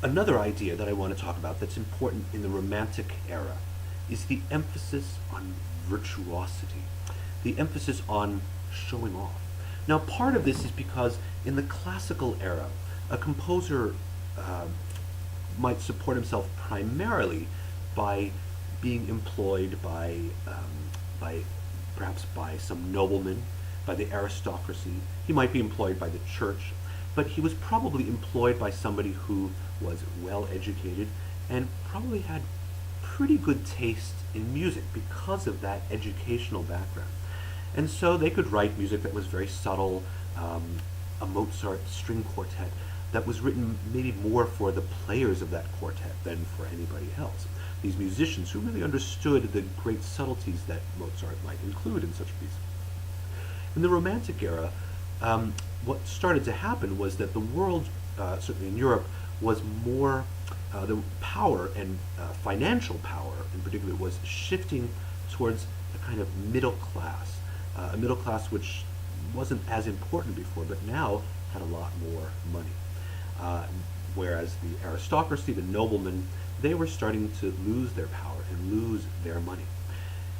Another idea that I want to talk about that's important in the Romantic era is the emphasis on virtuosity, the emphasis on showing off. Now, part of this is because in the classical era, a composer uh, might support himself primarily by being employed by perhaps by some nobleman, by the aristocracy. He might be employed by the church, but he was probably employed by somebody who was well educated and probably had pretty good taste in music because of that educational background. And so they could write music that was very subtle, a Mozart string quartet that was written maybe more for the players of that quartet than for anybody else. These musicians who really understood the great subtleties that Mozart might include in such a piece. In the Romantic era, what started to happen was that the world, certainly in Europe, was more, the power and financial power in particular was shifting towards a kind of middle class, a middle class which wasn't as important before, but now had a lot more money. Uh, Whereas the aristocracy, the noblemen, they were starting to lose their power and lose their money.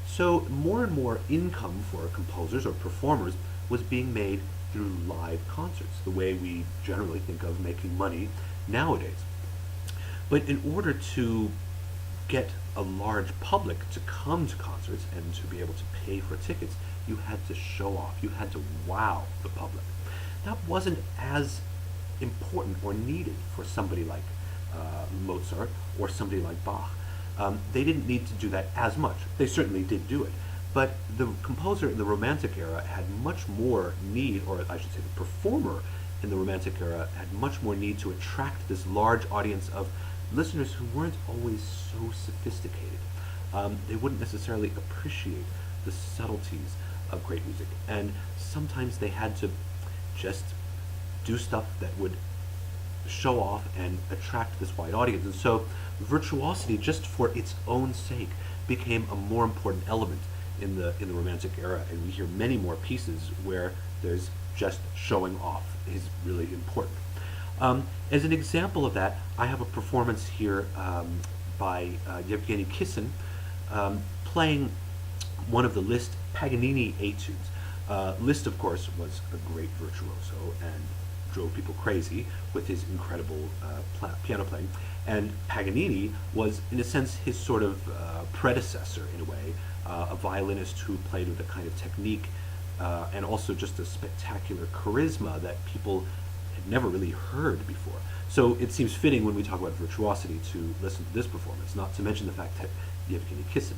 So more and more income for composers or performers was being made through live concerts, the way we generally think of making money nowadays. But in order to get a large public to come to concerts and to be able to pay for tickets, you had to show off. You had to wow the public. That wasn't as important or needed for somebody like Mozart or somebody like Bach. They didn't need to do that as much. They certainly did do it. But the composer in the Romantic era had much more need, or I should say the performer in the Romantic era had much more need to attract this large audience of listeners who weren't always so sophisticated. They wouldn't necessarily appreciate the subtleties of great music. And sometimes they had to just do stuff that would show off and attract this wide audience. And so virtuosity, just for its own sake, became a more important element in the Romantic era. And we hear many more pieces where there's just showing off is really important. As an example of that, I have a performance here by Yevgeny Kissin playing one of the Liszt Paganini etudes. Liszt, of course, was a great virtuoso and drove people crazy with his incredible piano playing. And Paganini was, in a sense, his sort of predecessor, in a way, a violinist who played with a kind of technique and also just a spectacular charisma that people had never really heard before. So it seems fitting when we talk about virtuosity to listen to this performance, not to mention the fact that Yevgeny Kissin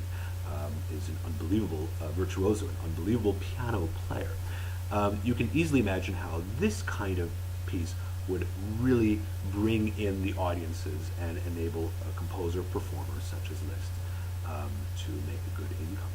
is an unbelievable virtuoso, an unbelievable piano player. You can easily imagine how this kind of piece would really bring in the audiences and enable a composer, performer such as Liszt to make a good income.